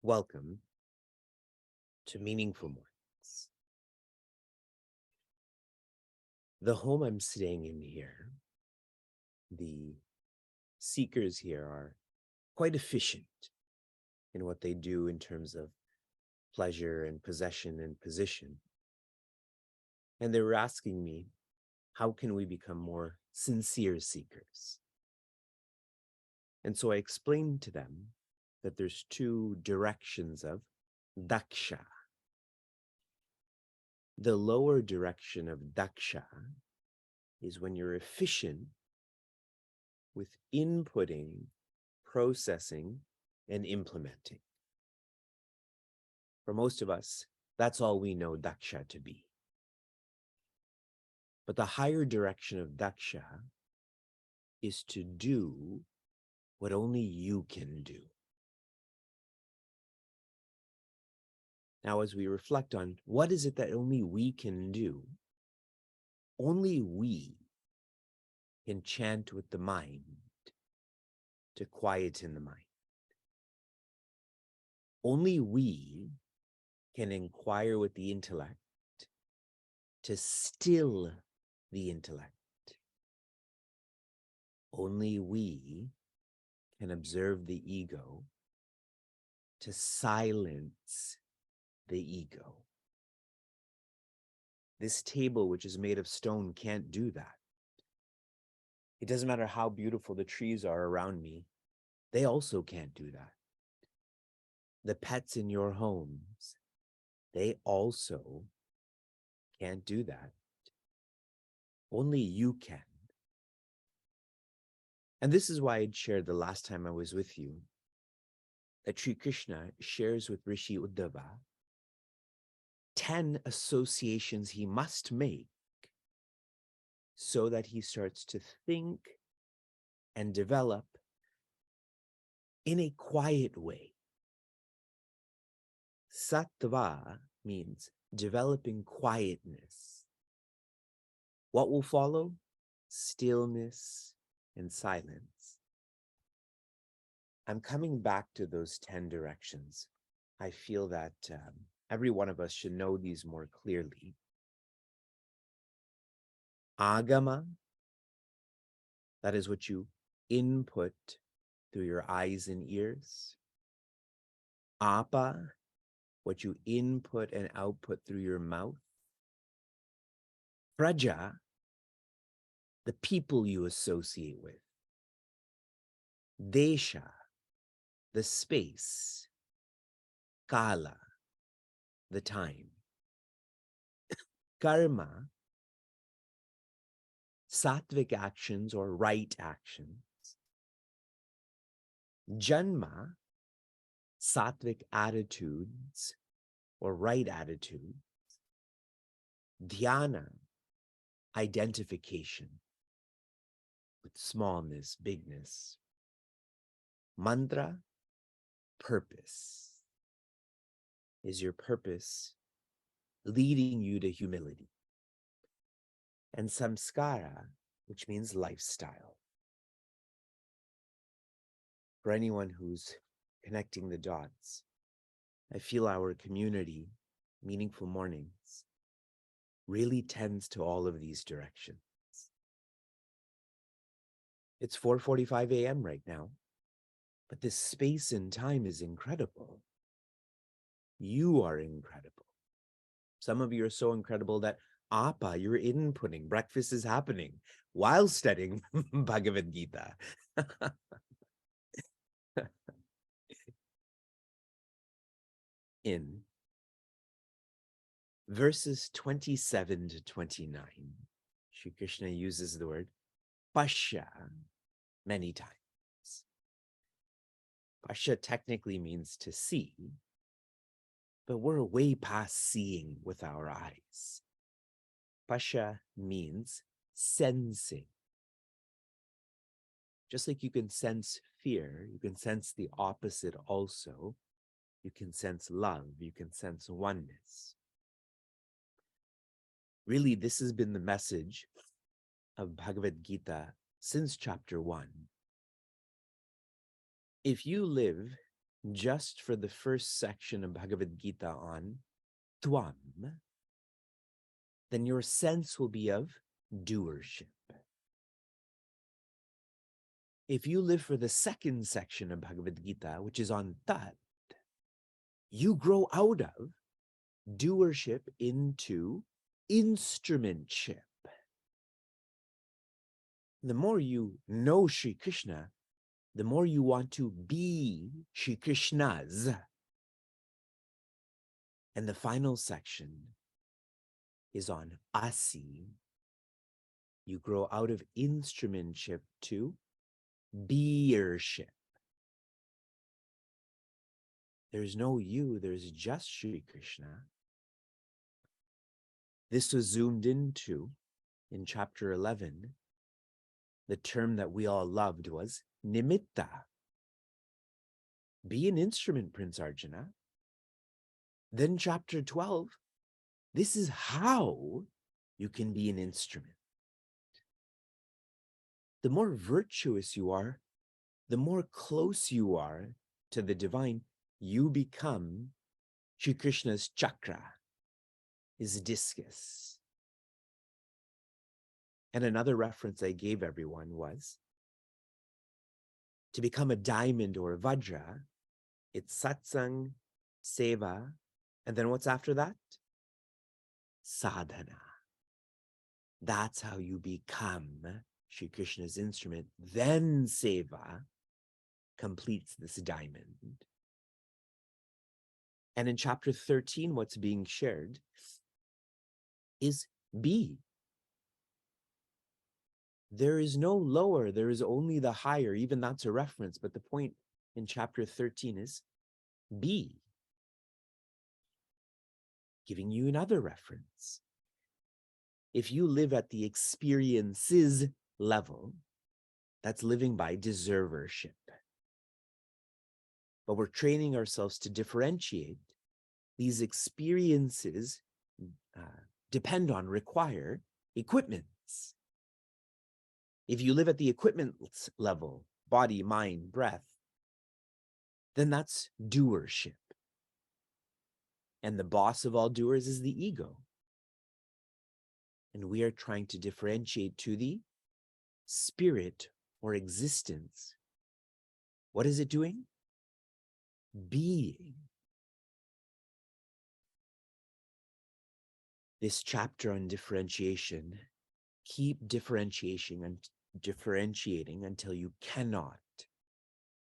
Welcome to Meaningful Mornings. The home I'm staying in here, the seekers here are quite efficient in what they do in terms of pleasure and possession and position. And they were asking me, how can we become more sincere seekers? And so I explained to them that there's two directions of daksha. The lower direction of daksha is when you're efficient with inputting, processing, and implementing. For most of us, that's all we know daksha to be. But the higher direction of daksha is to do what only you can do. Now, as we reflect on what is it that only we can do, only we can chant with the mind to quieten the mind. Only we can inquire with the intellect to still the intellect. Only we can observe the ego to silence the ego. This table, which is made of stone, can't do that. It doesn't matter how beautiful the trees are around me, they also can't do that. The pets in your homes, they also can't do that. Only you can. And this is why I'd shared the last time I was with you that Sri Krishna shares with Rishi Uddhava 10 associations he must make so that he starts to think and develop in a quiet way. Sattva means developing quietness. What will follow? Stillness and silence. I'm coming back to those 10 directions. I feel that every one of us should know these more clearly. Agama, that is what you input through your eyes and ears. Apa, what you input and output through your mouth. Praja, the people you associate with. Desha, the space. Kala, the time. Karma, sattvic actions or right actions. Janma, sattvic attitudes or right attitudes. Dhyana, identification with smallness, bigness. Mantra, purpose. Is your purpose leading you to humility? And samskara, which means lifestyle. For anyone who's connecting the dots, I feel our community, Meaningful Mornings, really tends to all of these directions. It's 4:45 a.m. right now, but this space and time is incredible. You are incredible. Some of you are so incredible that Apa, you're inputting, breakfast is happening while studying Bhagavad Gita. In verses 27 to 29, Sri Krishna uses the word pasha many times. Pasha technically means to see, but we're way past seeing with our eyes. Pasha means sensing. Just like you can sense fear, you can sense the opposite also. You can sense love, you can sense oneness. Really, this has been the message of Bhagavad Gita since chapter 1. If you live just for the first section of Bhagavad Gita on Tvam, then your sense will be of doership. If you live for the second section of Bhagavad Gita, which is on Tat, you grow out of doership into instrumentship. The more you know Sri Krishna, the more you want to be Sri Krishna's. And the final section is on Asi. You grow out of instrumentship to beership. There's no you, there's just Sri Krishna. This was zoomed into in chapter 11. The term that we all loved was nimitta. Be an instrument, Prince Arjuna. Then chapter 12, this is how you can be an instrument. The more virtuous you are, the more close you are to the divine, you become Sri Krishna's chakra, his discus. And another reference I gave everyone was to become a diamond or a vajra, it's satsang, seva, and then what's after that? Sadhana. That's how you become Sri Krishna's instrument. Then seva completes this diamond. And in chapter 13, what's being shared is be. There is no lower, there is only the higher. Even that's a reference, but the point in chapter 13 is be. Giving you another reference. If you live at the experiences level, that's living by deservership. But we're training ourselves to differentiate. These experiences depend on, require equipments. If you live at the equipment level, body, mind, breath, then that's doership. And the boss of all doers is the ego. And we are trying to differentiate to the spirit or existence. What is it doing? Being. This chapter on differentiation, keep differentiating until you cannot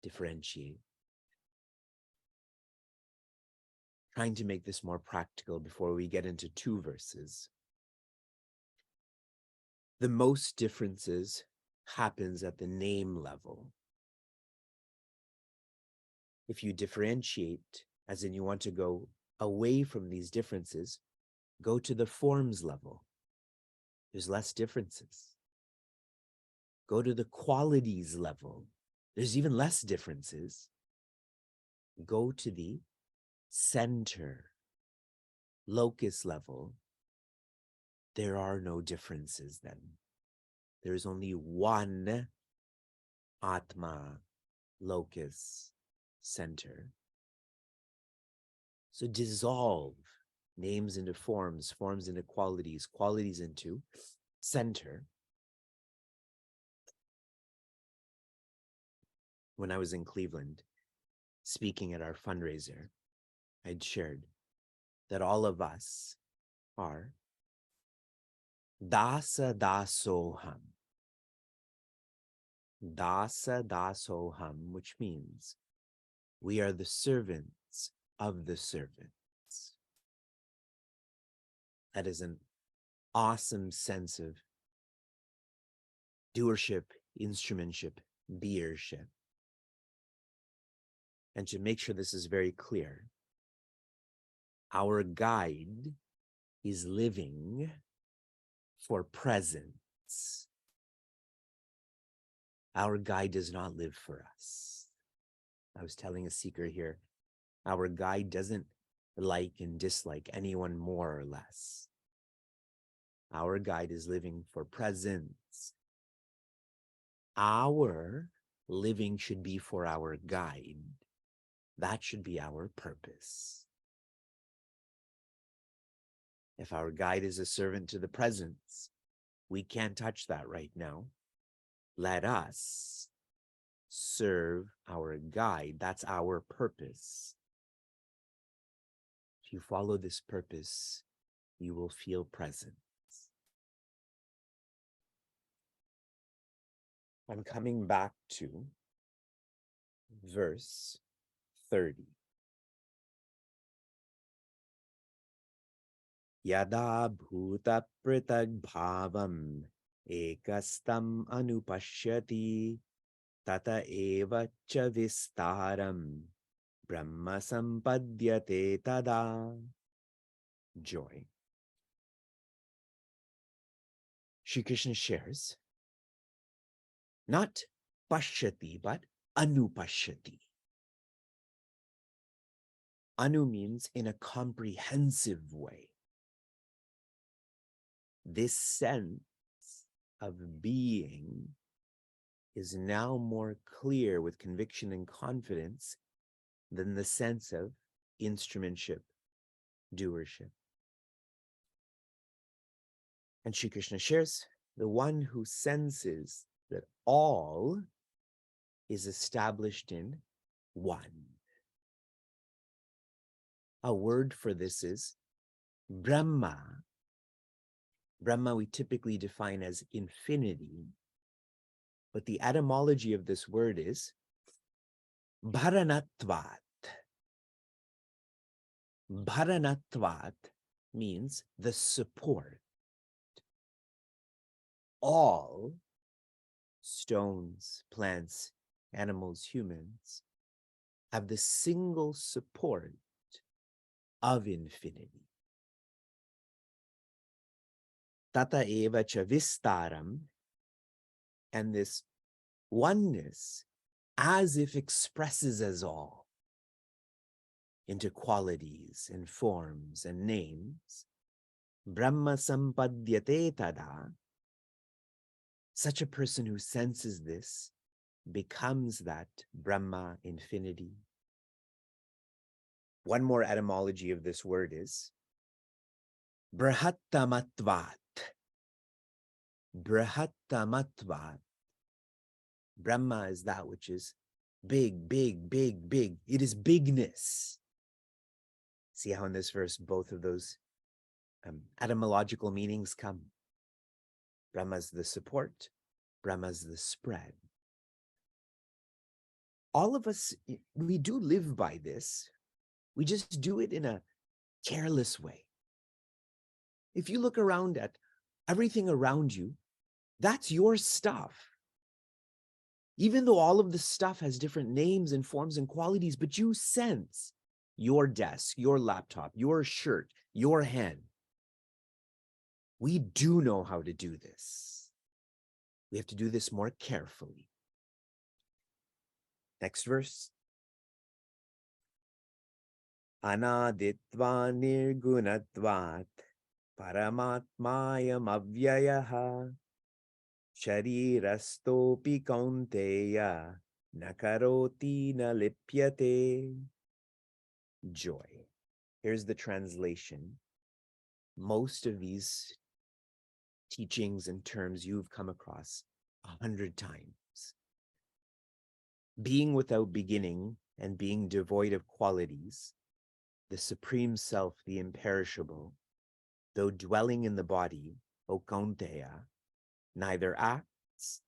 differentiate. Trying to make this more practical before we get into 2 verses. The most differences happens at the name level. If you differentiate, as in you want to go away from these differences, go to the forms level. There's less differences. Go to the qualities level. There's even less differences. Go to the center, locus level. There are no differences then. There is only one Atma, locus, center. So dissolve names into forms, forms into qualities, qualities into center. When I was in Cleveland, speaking at our fundraiser, I'd shared that all of us are Dasa Dasoham. Dasa Dasoham, which means we are the servants of the servants. That is an awesome sense of doership, instrumentship, beership. And to make sure this is very clear, our guide is living for present. Our guide does not live for us. I was telling a seeker here, our guide doesn't like and dislike anyone more or less. Our guide is living for presence. Our living should be for our guide. That should be our purpose. If our guide is a servant to the presence, we can't touch that right now. Let us serve our guide. That's our purpose. If you follow this purpose, you will feel presence. I'm coming back to verse 30. Yada bhuta pritag bhavam ekastam anupashyati tata eva cha vistaram brahma sampadyate tada. Joy. Shri Krishna shares, not pashyati, but anupashyati. Anu means in a comprehensive way. This sense of being is now more clear with conviction and confidence than the sense of instrumentship, doership. And Shri Krishna shares, the one who senses that all is established in one. A word for this is Brahma. Brahma we typically define as infinity, but the etymology of this word is Bharanatvat. Bharanatvat means the support. All stones, plants, animals, humans have the single support of infinity. Tata eva cha vistaram, and this oneness as if expresses as all into qualities and forms and names. Brahma sampadyate tada. Such a person who senses this becomes that Brahma, infinity. One more etymology of this word is Brahattamatvat. Brahattamatvat. Brahma is that which is big, big, big, big. It is bigness. See how in this verse both of those etymological meanings come. Brahma's the support, Brahma's the spread. All of us, we do live by this. We just do it in a careless way. If you look around at everything around you, that's your stuff. Even though all of the stuff has different names and forms and qualities, but you sense your desk, your laptop, your shirt, your hen. We do know how to do this. We have to do this more carefully. Next verse. Anaditva nirgunatvat paramatmayam avyayaha sharirastopi kaunteya nakaroti na lipyate. Joy. Here's the translation. Most of these teachings and terms you've come across 100 times. Being without beginning and being devoid of qualities, the supreme self, the imperishable, though dwelling in the body, O Kaunteya, neither acts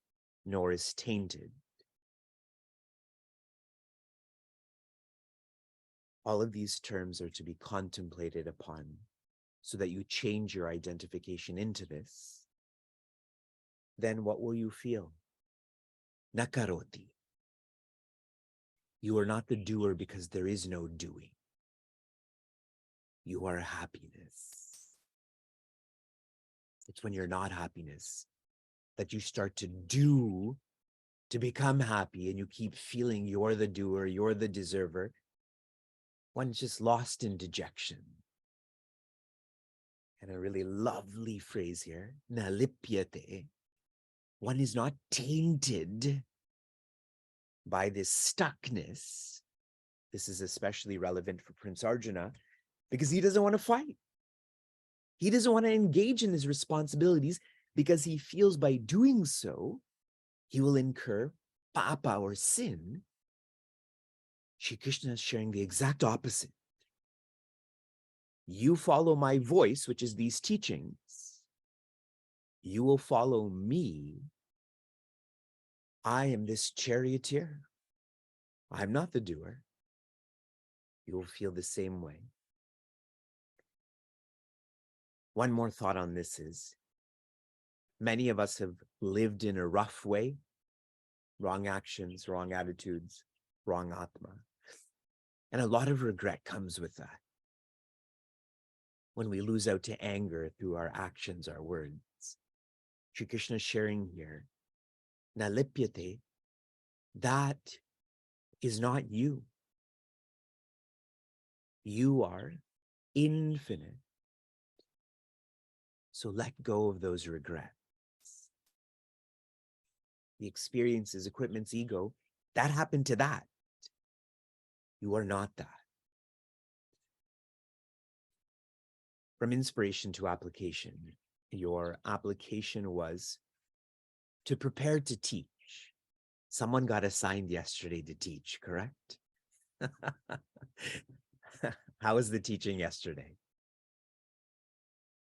nor is tainted. All of these terms are to be contemplated upon so that you change your identification into this. Then what will you feel? Nakaroti. You are not the doer because there is no doing. You are happiness. It's when you're not happiness that you start to do to become happy, and you keep feeling you're the doer, you're the deserver, one's just lost in dejection. And a really lovely phrase here, nalipyate. One is not tainted by this stuckness. This is especially relevant for Prince Arjuna because he doesn't want to fight. He doesn't want to engage in his responsibilities because he feels by doing so, he will incur papa or sin. Shri Krishna is sharing the exact opposite. You follow my voice, which is these teachings. You will follow me. I am this charioteer. I'm not the doer. You will feel the same way. One more thought on this is, many of us have lived in a rough way, wrong actions, wrong attitudes, wrong atma. And a lot of regret comes with that. When we lose out to anger through our actions, our words. Shri Krishna is sharing here, nalipyate, that is not you. You are infinite. So let go of those regrets. The experiences, equipments, ego, that happened to that. You are not that. From inspiration to application, your application was to prepare to teach. Someone got assigned yesterday to teach, correct? How was the teaching yesterday?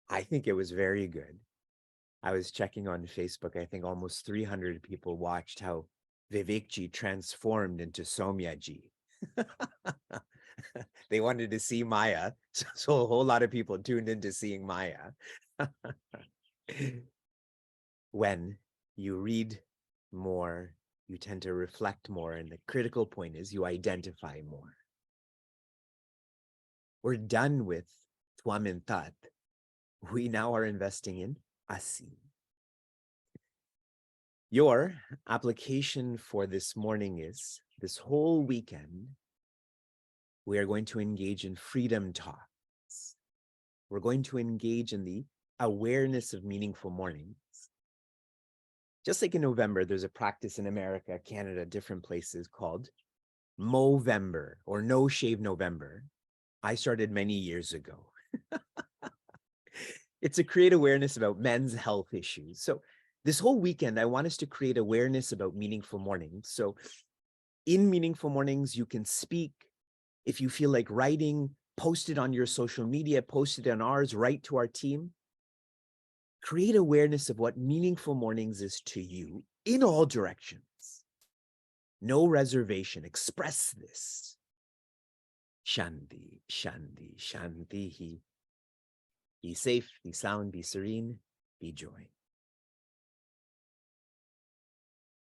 I think it was very good. I was checking on Facebook. I think almost 300 people watched how Vivekji transformed into Soumyaji. They wanted to see Maya, so a whole lot of people tuned into seeing Maya. When you read more, you tend to reflect more, and the critical point is you identify more. We're done with Twam and Tat. We now are investing in Asi. Your application for this morning is, this whole weekend, we are going to engage in freedom talks. We're going to engage in the awareness of meaningful mornings. Just like in November, there's a practice in America, Canada, different places called Movember or No Shave November. I started many years ago. It's to create awareness about men's health issues. So this whole weekend, I want us to create awareness about meaningful mornings. So in meaningful mornings, you can speak. If you feel like writing, post it on your social media, post it on ours, write to our team. Create awareness of what meaningful mornings is to you in all directions. No reservation. Express this. Shanti, Shanti, Shanti. Be safe, be sound, be serene, be joy.